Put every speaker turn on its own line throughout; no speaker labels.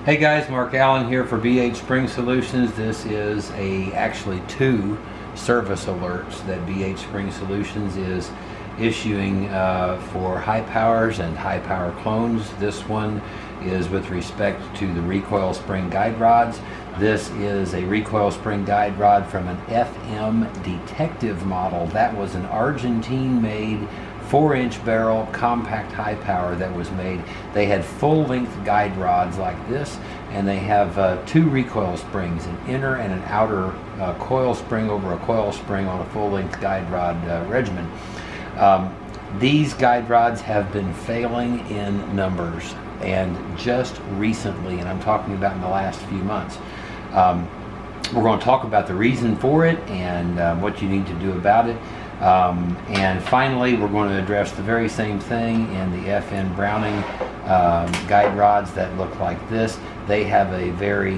Hey guys, Mark Allen here for BH Spring Solutions. This is actually two service alerts that BH Spring Solutions is issuing for high powers and high power clones. This one is with respect to the Recoil spring guide rods. This is a Recoil spring guide rod from an FM Detective model. That was an Argentine made 4-inch barrel compact high power that was made. They had full length guide rods like this, and they have two recoil springs, an inner and an outer coil spring over a coil spring on a full length guide rod regimen. These guide rods have been failing in numbers, and just recently, and I'm talking about in the last few months. We're going to talk about the reason for it and what you need to do about it. And finally, we're going to address the very same thing in the FN Browning guide rods that look like this. They have a very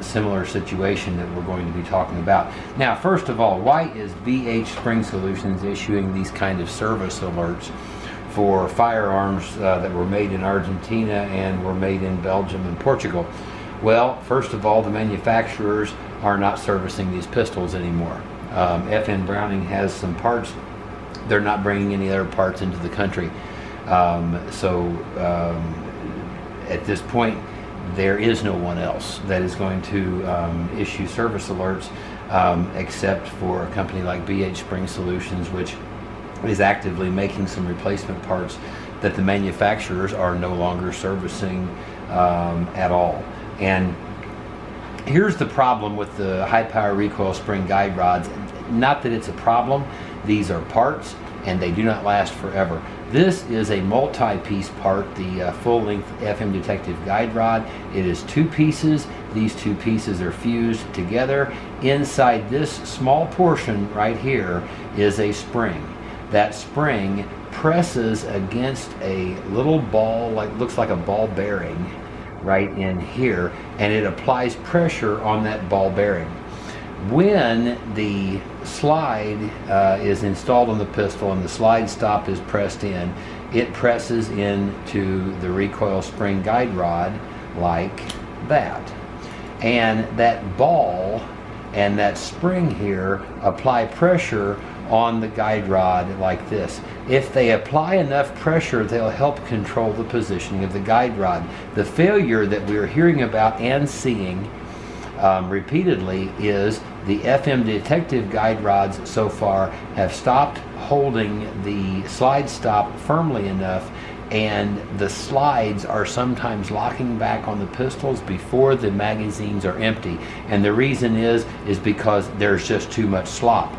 similar situation that we're going to be talking about. Now, first of all, why is BH Spring Solutions issuing these kind of service alerts for firearms that were made in Argentina and were made in Belgium and Portugal? Well, first of all, the manufacturers are not servicing these pistols anymore. FN Browning has some parts. They're not bringing any other parts into the country. At this point, there is no one else that is going to issue service alerts except for a company like BH Spring Solutions, which is actively making some replacement parts that the manufacturers are no longer servicing at all. And here's the problem with the high power recoil spring guide rods. Not that it's a problem, these are parts and they do not last forever. This is a multi-piece part, the full-length FM Detective guide rod. It is two pieces. These two pieces are fused together. Inside this small portion right here is a spring. That spring presses against a little ball, looks like a ball bearing right in here, and it applies pressure on that ball bearing. When the slide is installed on the pistol and the slide stop is pressed in, it presses into the recoil spring guide rod like that. And that ball and that spring here apply pressure on the guide rod like this. If they apply enough pressure, they'll help control the positioning of the guide rod. The failure that we're hearing about and seeing repeatedly is the FM Detective guide rods so far have stopped holding the slide stop firmly enough, and the slides are sometimes locking back on the pistols before the magazines are empty. And the reason is because there's just too much slop.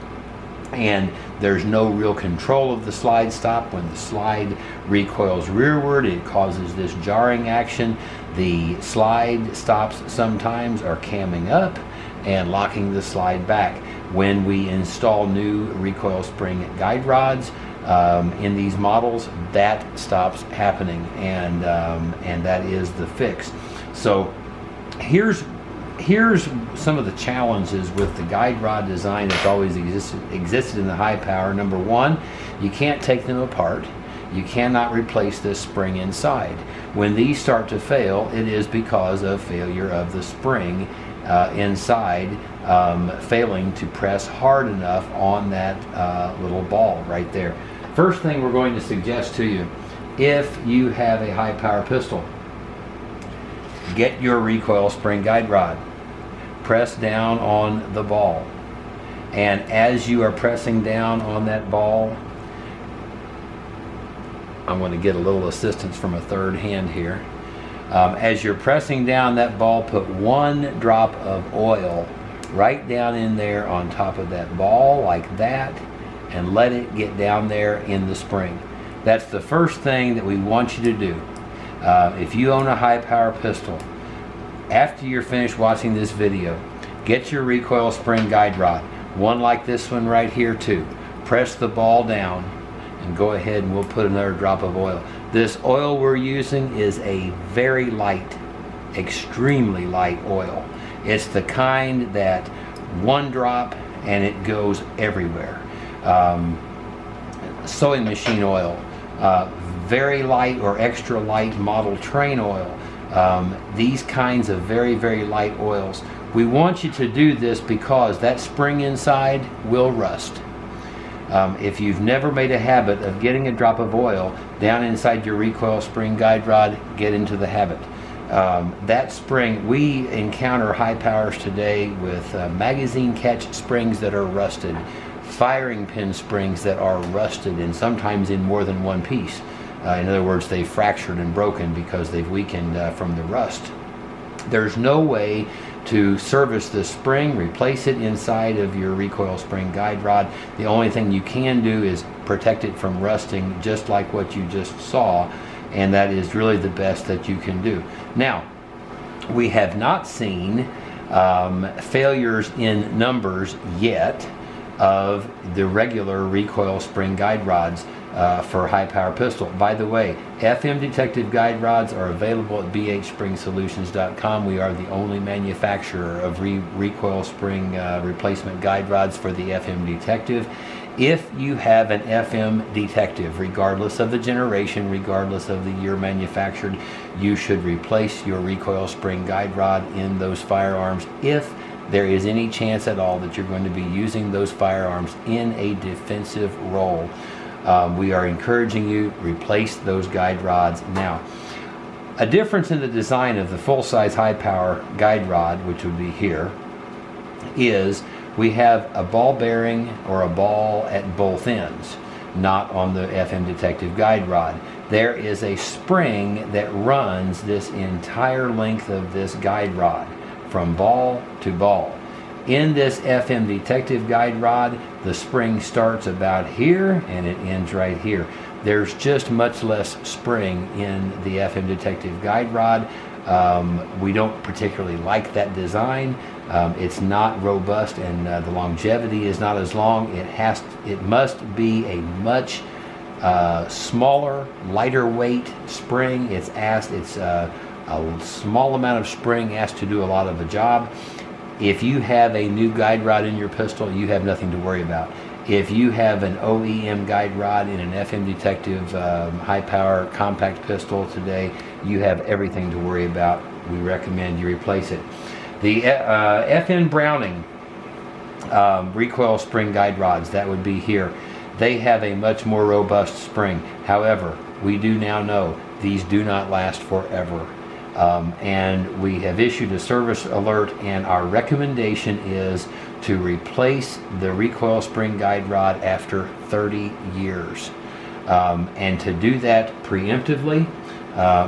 And there's no real control of the slide stop. When the slide recoils rearward, it causes this jarring action. The slide stops sometimes are camming up and locking the slide back. When we install new recoil spring guide rods in these models, that stops happening, and that is the fix. So here's some of the challenges with the guide rod design that's always existed in the high power. Number one, you can't take them apart. You cannot replace this spring inside. When these start to fail, it is because of failure of the spring inside failing to press hard enough on that little ball right there. First thing we're going to suggest to you, if you have a high power pistol, get your recoil spring guide rod, press down on the ball, and as you are pressing down on that ball, I'm going to get a little assistance from a third hand here. As you're pressing down that ball, put one drop of oil right down in there on top of that ball like that, and let it get down there in the spring. That's the first thing that we want you to do. If you own a high power pistol, after you're finished watching this video, get your recoil spring guide rod, one like this one right here too. Press the ball down and go ahead and we'll put another drop of oil. This oil we're using is a very light, extremely light oil. It's the kind that one drop and it goes everywhere. Sewing machine oil, very light or extra light model train oil, these kinds of very, very light oils. We want you to do this because that spring inside will rust. If you've never made a habit of getting a drop of oil down inside your recoil spring guide rod, get into the habit. That spring, we encounter high powers today with magazine catch springs that are rusted, firing pin springs that are rusted, and sometimes in more than one piece. In other words, they've fractured and broken because they've weakened from the rust. There's no way to service the spring, replace it inside of your recoil spring guide rod. The only thing you can do is protect it from rusting, just like what you just saw, and that is really the best that you can do. Now, we have not seen failures in numbers yet of the regular recoil spring guide rods for high power pistol. By the way, FM detective guide rods are available at bhspringsolutions.com. We are the only manufacturer of recoil spring replacement guide rods for the FM detective. If you have an FM detective, regardless of the generation, regardless of the year manufactured, you should replace your recoil spring guide rod in those firearms if there is any chance at all that you're going to be using those firearms in a defensive role. We are encouraging you, replace those guide rods now. A difference in the design of the full-size high-power guide rod, which would be here, is we have a ball bearing or a ball at both ends, not on the FM detective guide rod. There is a spring that runs this entire length of this guide rod from ball to ball. In this FM detective guide rod, the spring starts about here and it ends right here. There's just much less spring in the FM detective guide rod. We don't particularly like that design. It's not robust, and the longevity is not as long. It must be a much smaller, lighter weight spring. It's a small amount of spring asked to do a lot of the job. If you have a new guide rod in your pistol, you have nothing to worry about. If you have an OEM guide rod in an FM detective high power compact pistol today, you have everything to worry about. We recommend you replace it. The FN Browning recoil spring guide rods, that would be here, they have a much more robust spring. However, we do now know these do not last forever. And we have issued a service alert, and our recommendation is to replace the recoil spring guide rod after 30 years. And to do that preemptively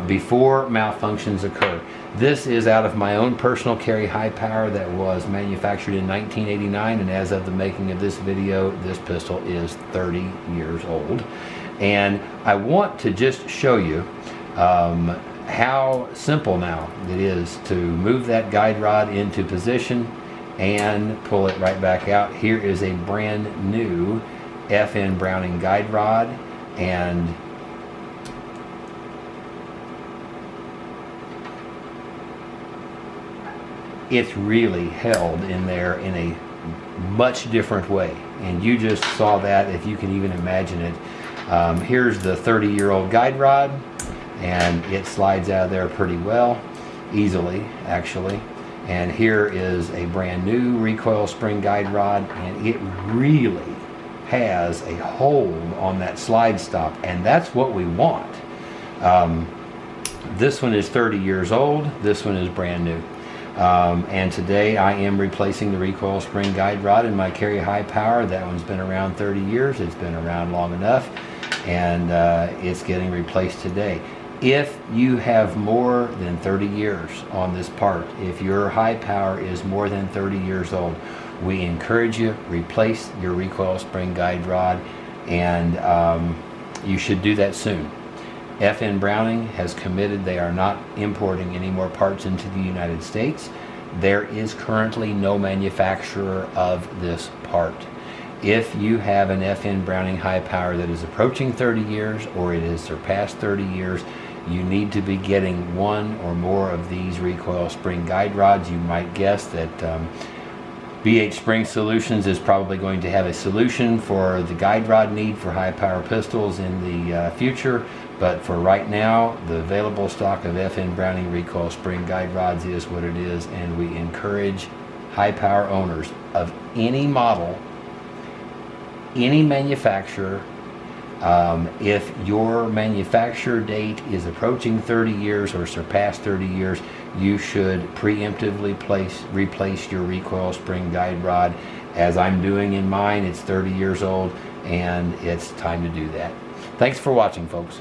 before malfunctions occur. This is out of my own personal carry high power that was manufactured in 1989, and as of the making of this video, this pistol is 30 years old. And I want to just show you how simple now it is to move that guide rod into position and pull it right back out. Here is a brand new FN Browning guide rod, and it's really held in there in a much different way, and you just saw that, if you can even imagine it. Here's the 30-year-old guide rod, and it slides out of there pretty well, easily actually. And here is a brand new recoil spring guide rod, and it really has a hold on that slide stop, and that's what we want. This one is 30 years old, this one is brand new. And today I am replacing the recoil spring guide rod in my carry high power. That one's been around 30 years, it's been around long enough, and it's getting replaced today. If you have more than 30 years on this part, if your high power is more than 30 years old, we encourage you, replace your recoil spring guide rod, and you should do that soon. FN Browning has committed they are not importing any more parts into the United States. There is currently no manufacturer of this part. If you have an FN Browning high power that is approaching 30 years or it has surpassed 30 years, you need to be getting one or more of these recoil spring guide rods. You might guess that BH Spring Solutions is probably going to have a solution for the guide rod need for high power pistols in the future, But for right now, the available stock of FN Browning recoil spring guide rods is what it is, and we encourage high power owners of any model, any manufacturer. If your manufacturer date is approaching 30 years or surpassed 30 years, you should preemptively replace your recoil spring guide rod. As I'm doing in mine, it's 30 years old, and it's time to do that. Thanks for watching, folks.